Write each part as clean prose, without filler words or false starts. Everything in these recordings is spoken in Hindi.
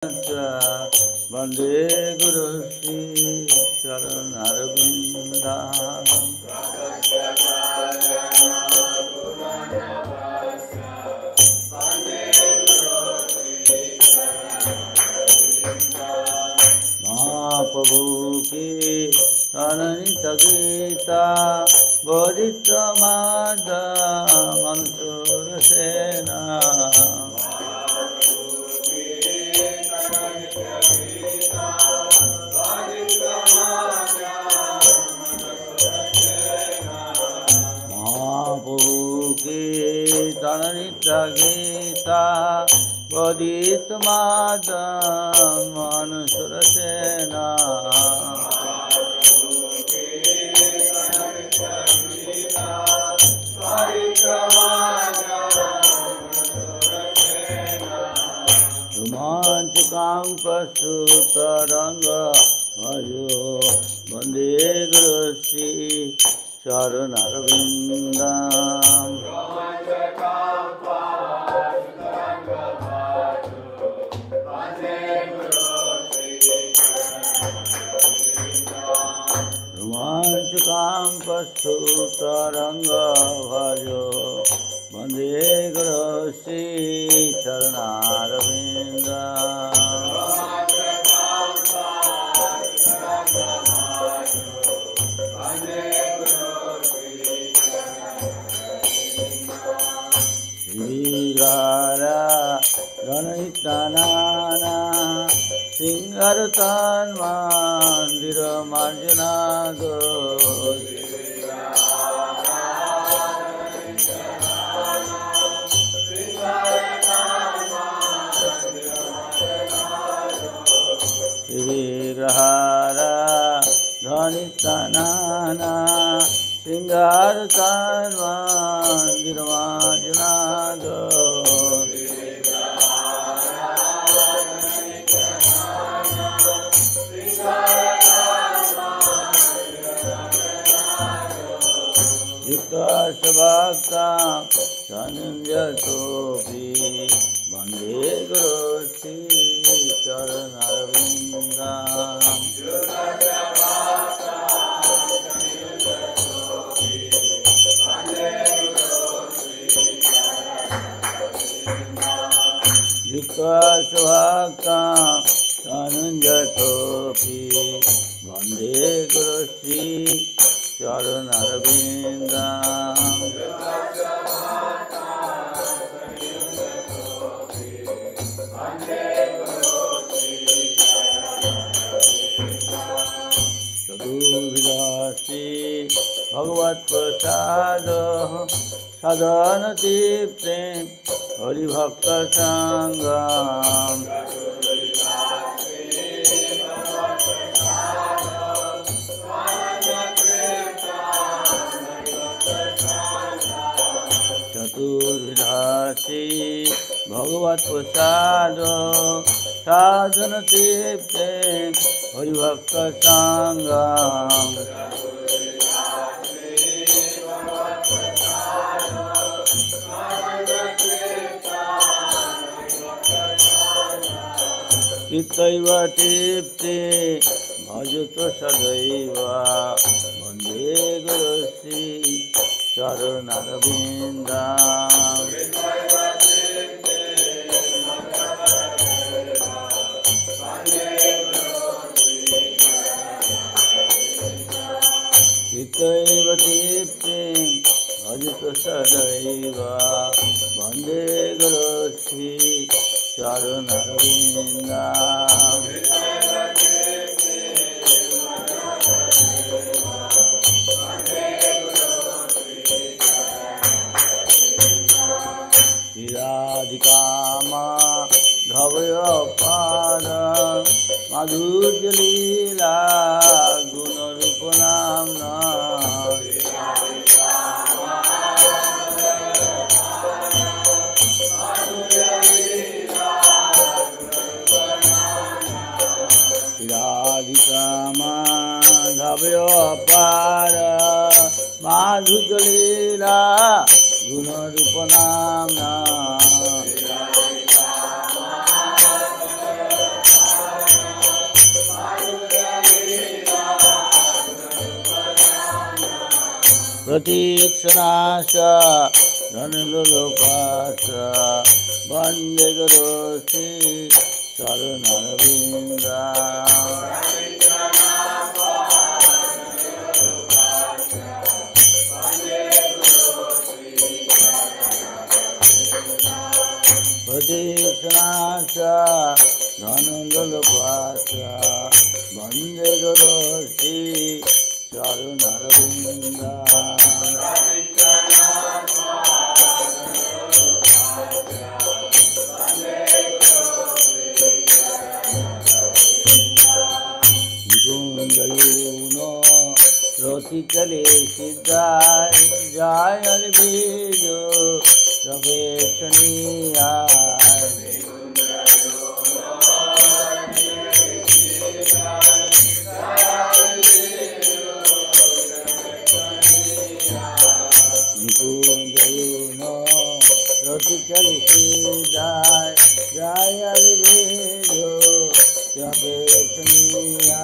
वंदे गुरु श्री चरणरविंदा महाप्रभु की अनंत गीता बोधित माता मंसूर सेना नित्य गीता बोधित मातम मनुसुर सेना रोमांचकां पशु तरंग भजो वंदे गुरु श्री चरणरविंदम् रोमांचकां पशु तरंग भजो वंदे गुरु श्री चरणरविंदम् गणितानाना सिंहारतान मंदिर मार्जना गो विग्रहारा गणितानाना सिंहारतान मंदिर मार्जना गो भक्ता संजतोपि वंदे गुरु श्री चरणरविंदम् भक्ता संजतोपि वंदे गुरु श्री चरणरविंदम् चतुर्विधासी भगवत्प्रसाद साधन तीर्थे हरिभक्त संगम चतुर्विधासी भगवत्प्रसाद साधन तीर्थे हरिभक्त संगम इतैव तीर्थे भजतो सदैव वंदे गुरु श्री चरणरविंदम् इतैव तीर्थे भजतो सदैव वंदे गुरु श्री चरणरविंदम् राधिकामा धवयपाद माधुर्य लीला गुणरूप नाम्ना राधिकामा धवयपाद माधुर्य लीला गुणरूप नाम्ना प्रतीक्षणाश धनुलोकाश वन्दे गुरु श्री चरणरविन्द प्रतीक्षणाश धनुलोकाश वन्दे गुरु श्री चरणरविन्द रति चले सिद्धाय जय बीज रवेशनिया रति चले सिद्धाय जय बीज रवेशनिया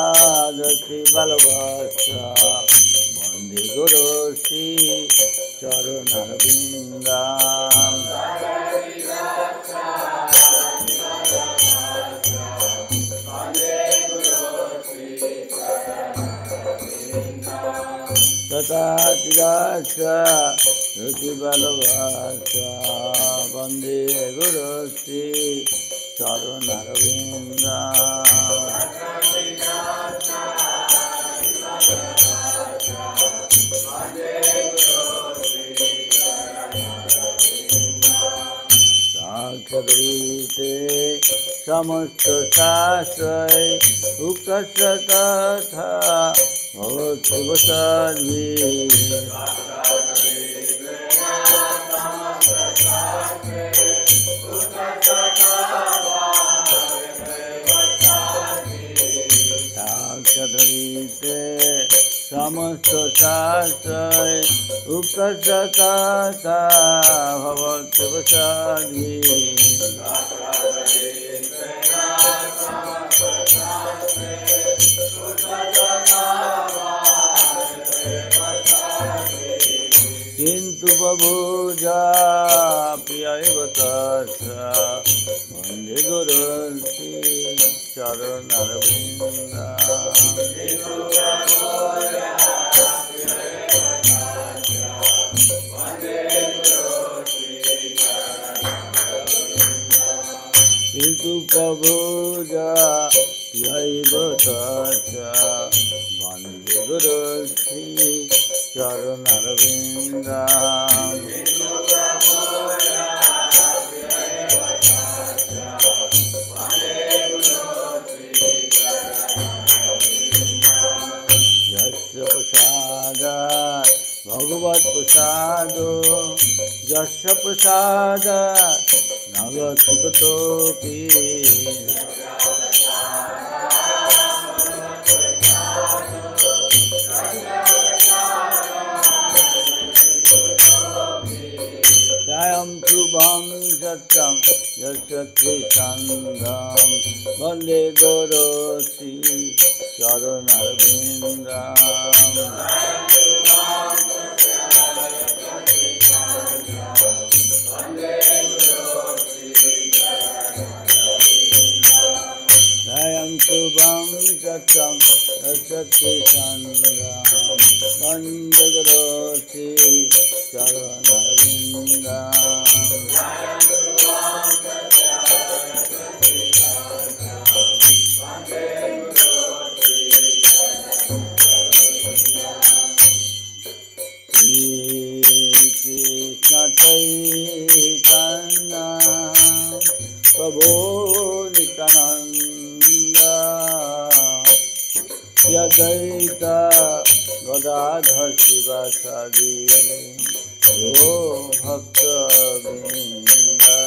तथाधिराक्षि बलवश वन्दे गुरु श्री चरणरविन्द तथाधिराक्षि बलवश वन्दे गुरु श्री चरणरविन्द साक्षादृते समस्त शास्त्रै उक्तस्य तथा भवत्युः सर्वे साक्षादृते समस्त शास्त्रै उक्तस्य तथा भवत्युः सर्वे किन्तु बभूजा प्रियैव तस्य वन्दे गुरुं श्री चरणरविन्द किन्तु बभूजा प्रियैव तस्य वन्दे गुरुं श्री चरणरविन्द यस्य प्रसादात् भगवत्प्रसादो यस्य प्रसादात् नगति कुतोऽपि जयं शुभं सत्यं यस्य त्रिसन्धं वन्दे गुरु श्री चरणरविन्द जयं शुभं सत्यं यस्य त्रिसन्धं वन्दे गुरु Shri चरणरविन्द Krishna Chaitanya Prabhu Nityananda Yadaita Gadadhar Sivasadi Yo Bhakta Vrinda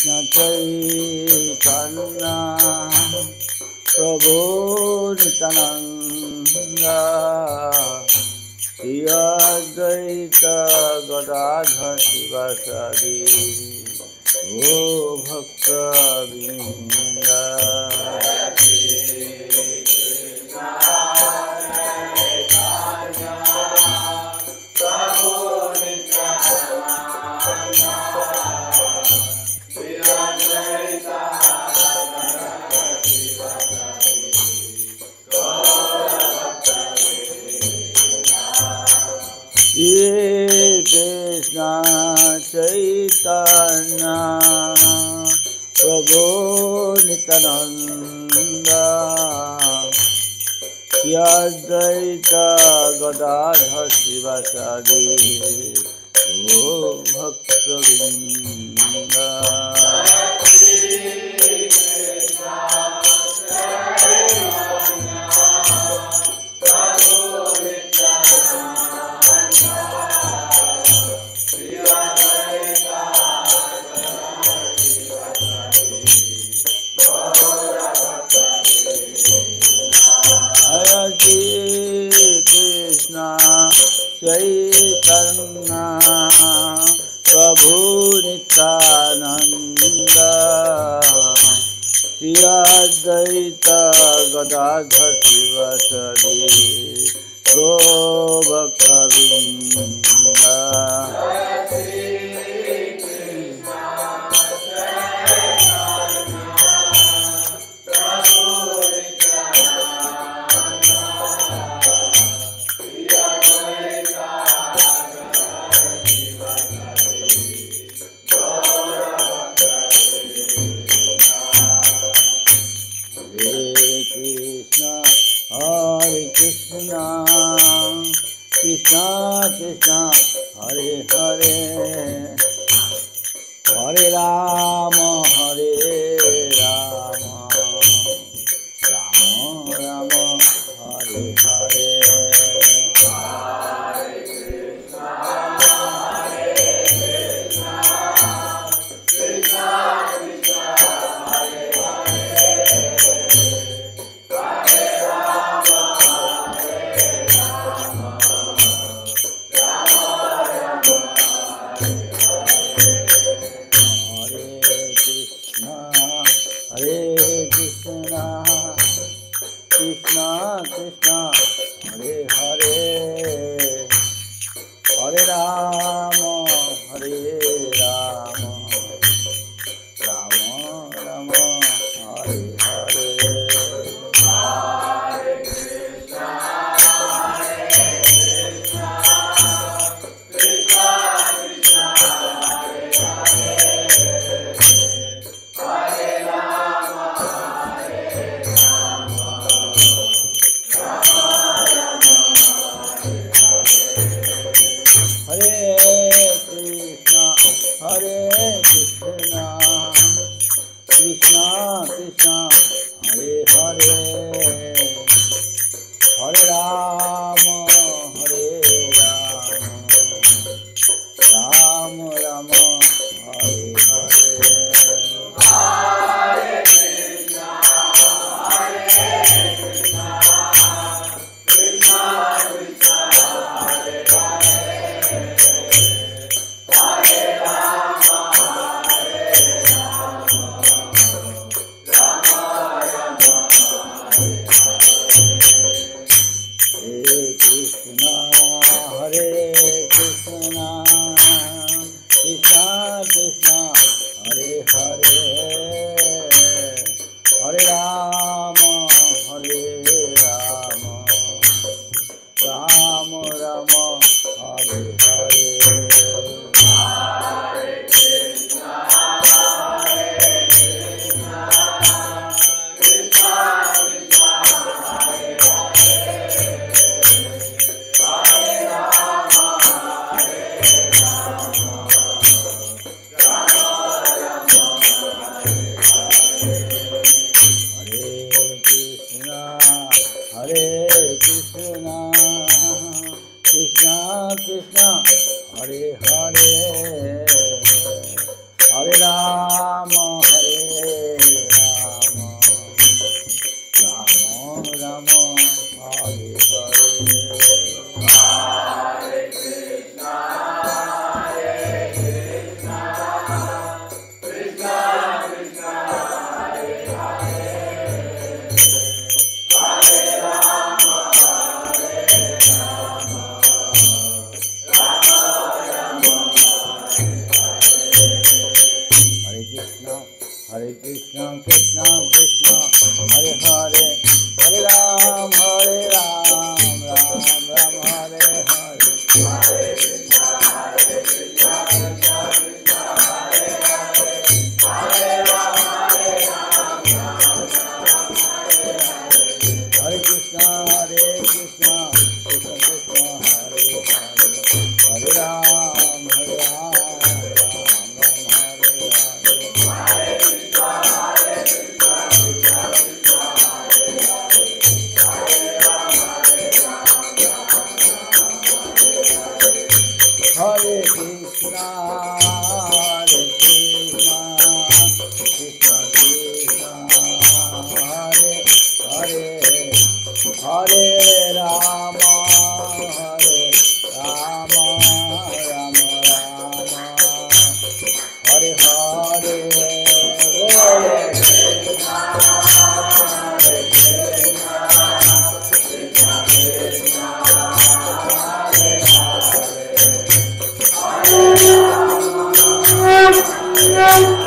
चैतन्य प्रभु नित्यानंद श्री अद्वैत गदाधर शिवासादि ओ भक्तवृंद। Shri Krishna Chaitanya Prabhu Nityananda Shri Advaita Gadadhar Sivasadi O Bhakta-vrinda। Chaitanya Prabhu Nityananda Shri Advaita Gadadhar Sivasadi Gaur Bhakta-vrinda। Krishna Krishna Hare Hare Hare Rama Hare Rama Rama Rama Hare Hare Krishna Krishna Hare Hare Hare Rama Hare Rama Rama Rama Hare Hare Hare Krishna Krishna Krishna Hare Hare Hare Rama Hare Krishna Krishna Krishna Hare Hare Hare Rama Hare Rama Rama Rama Hare Hare Hare Krishna Krishna Krishna Krishna Hare Hare Hare Rama Krishna Hare Hare Hare Rama Krishna Krishna Krishna Hare Hare Hare Ram Ram Ram Hare Hare Hare Krishna Krishna Krishna Hare Hare Hare Ram Hare Krishna Krishna Krishna Hare Hare Hare Ram Hare Hare Krishna, Krishna Krishna, Hare Hare, Hare Rama, Rama Rama, Hare Hare, Hare Krishna, Hare Krishna, Krishna Krishna, Hare Hare.